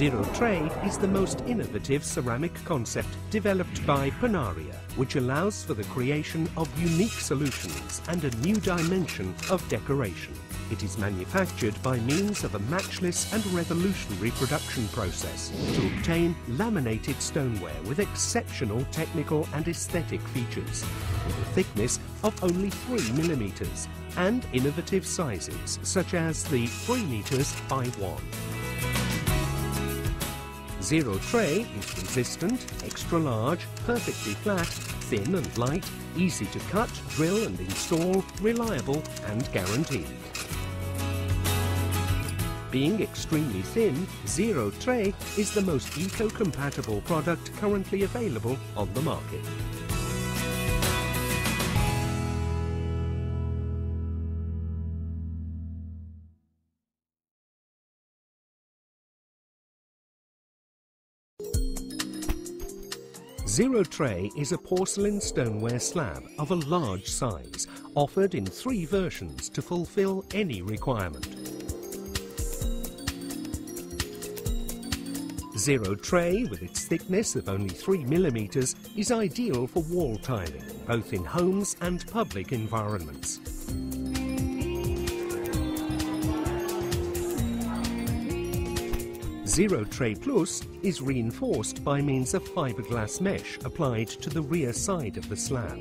Zero Tray is the most innovative ceramic concept developed by Panaria, which allows for the creation of unique solutions and a new dimension of decoration. It is manufactured by means of a matchless and revolutionary production process to obtain laminated stoneware with exceptional technical and aesthetic features, with a thickness of only 3 millimeters and innovative sizes such as the 3 meters by 1. Zero Tray is resistant, extra large, perfectly flat, thin and light, easy to cut, drill and install, reliable and guaranteed. Being extremely thin, Zero Tray is the most eco-compatible product currently available on the market. Zero Tray is a porcelain stoneware slab of a large size, offered in 3 versions to fulfill any requirement. Zero Tray, with its thickness of only 3 millimeters, is ideal for wall tiling, both in homes and public environments. Zero Tray Plus is reinforced by means of fiberglass mesh applied to the rear side of the slab.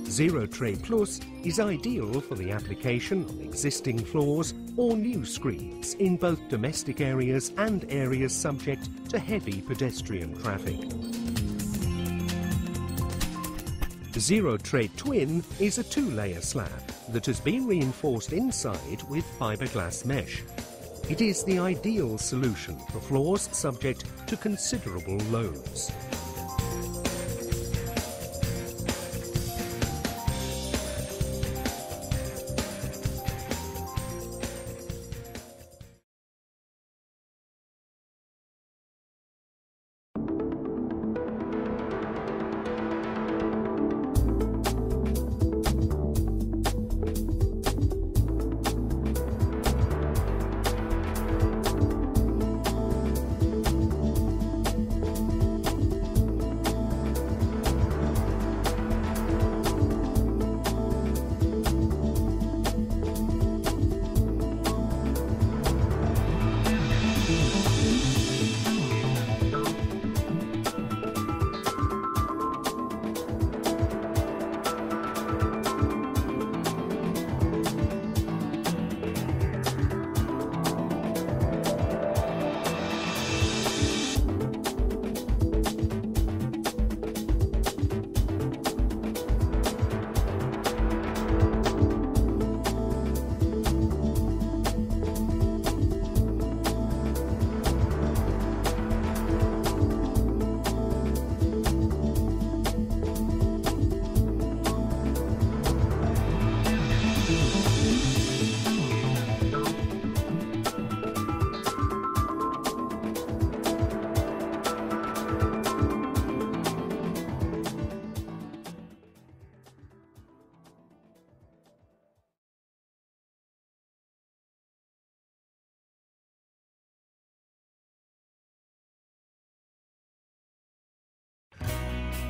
Zero Tray Plus is ideal for the application on existing floors or new screens in both domestic areas and areas subject to heavy pedestrian traffic. Zero Tray Twin is a 2-layer slab that has been reinforced inside with fiberglass mesh. It is the ideal solution for floors subject to considerable loads.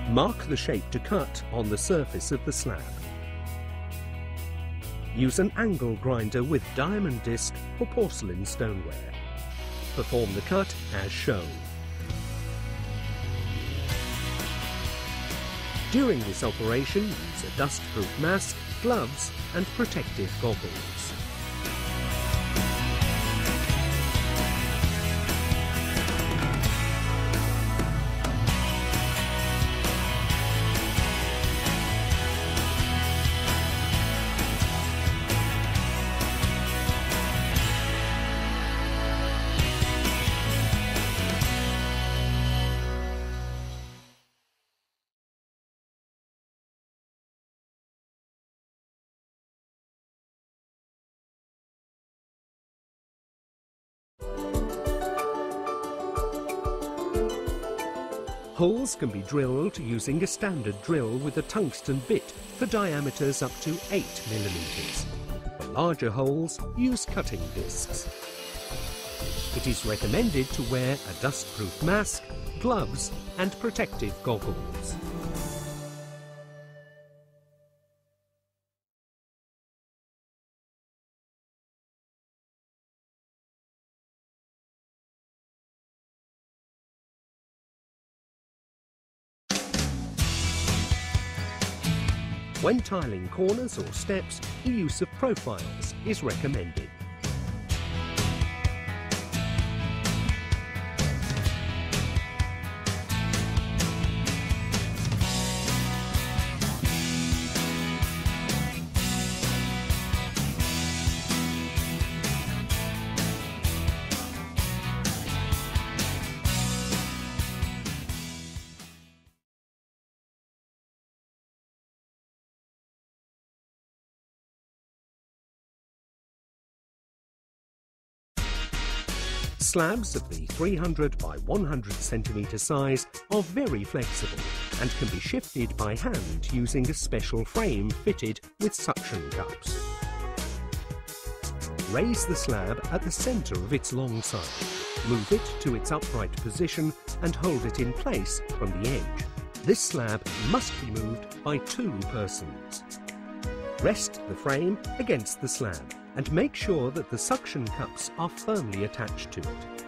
Mark the shape to cut on the surface of the slab. Use an angle grinder with diamond disc for porcelain stoneware. Perform the cut as shown. During this operation, use a dust-proof mask, gloves and protective goggles. Holes can be drilled using a standard drill with a tungsten bit for diameters up to 8 millimeters. For larger holes, use cutting discs. It is recommended to wear a dustproof mask, gloves and protective goggles. When tiling corners or steps, the use of profiles is recommended. Slabs of the 300 by 100 centimetre size are very flexible and can be shifted by hand using a special frame fitted with suction cups. Raise the slab at the centre of its long side, move it to its upright position and hold it in place from the edge. This slab must be moved by 2 persons. Rest the frame against the slab and make sure that the suction cups are firmly attached to it.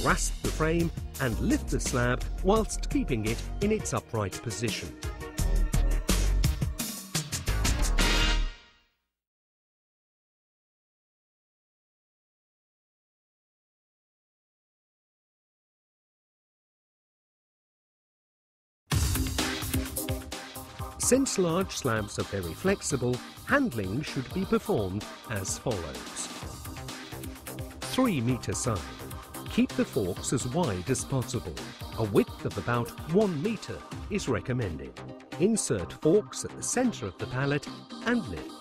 Grasp the frame and lift the slab whilst keeping it in its upright position. Since large slabs are very flexible, handling should be performed as follows. 3 metre side. Keep the forks as wide as possible. A width of about 1 metre is recommended. Insert forks at the centre of the pallet and lift.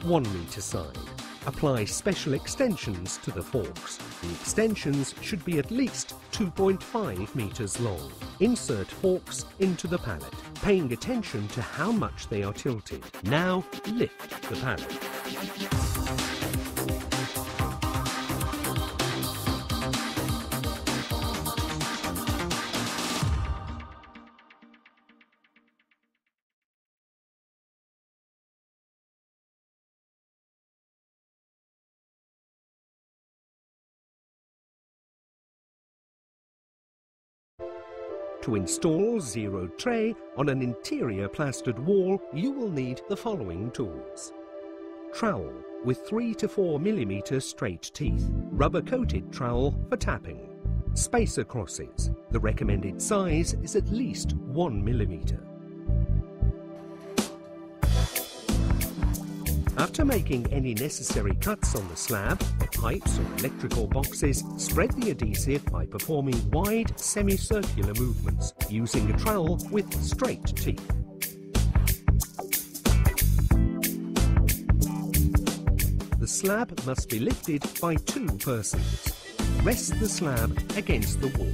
One metre side. Apply special extensions to the forks. The extensions should be at least 2.5 metres long. Insert forks into the pallet, paying attention to how much they are tilted. Now lift the pallet. To install ZER0.3 on an interior plastered wall, you will need the following tools. Trowel with 3 to 4 mm straight teeth. Rubber-coated trowel for tapping. Spacer crosses. The recommended size is at least 1 mm. After making any necessary cuts on the slab, pipes or electrical boxes, spread the adhesive by performing wide semicircular movements using a trowel with straight teeth. The slab must be lifted by 2 persons. Rest the slab against the wall.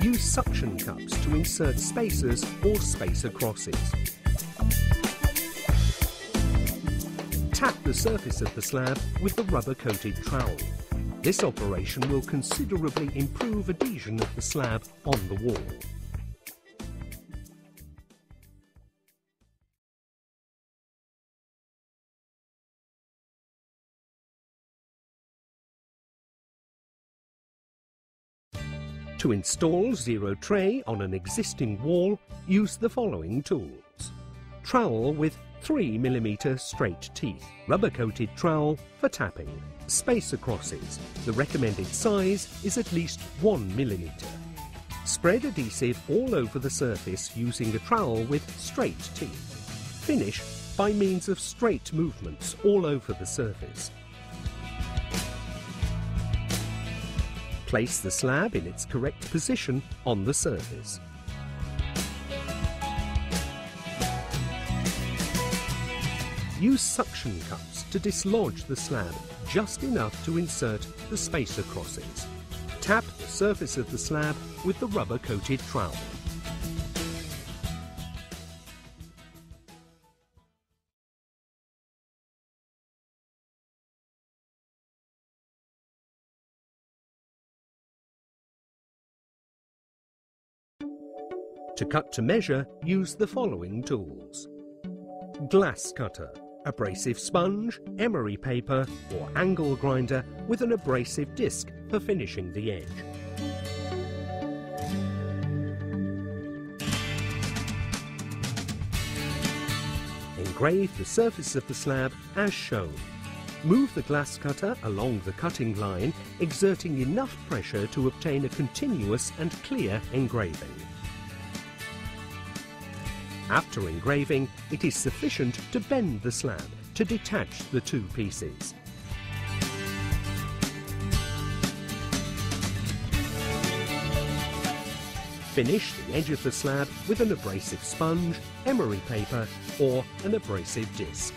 Use suction cups to insert spacers or spacer crosses. Tap the surface of the slab with the rubber-coated trowel. This operation will considerably improve adhesion of the slab on the wall. To install ZER0.3 on an existing wall, use the following tools. Trowel with 3 mm straight teeth. Rubber-coated trowel for tapping. Spacer crosses. The recommended size is at least 1 mm. Spread adhesive all over the surface using a trowel with straight teeth. Finish by means of straight movements all over the surface. Place the slab in its correct position on the surface. Use suction cups to dislodge the slab just enough to insert the spacer crossings. Tap the surface of the slab with the rubber-coated trowel. To cut to measure, use the following tools: glass cutter, abrasive sponge, emery paper or angle grinder with an abrasive disc for finishing the edge. Engrave the surface of the slab as shown. Move the glass cutter along the cutting line, exerting enough pressure to obtain a continuous and clear engraving. After engraving, it is sufficient to bend the slab to detach the two pieces. Finish the edge of the slab with an abrasive sponge, emery paper or an abrasive disc.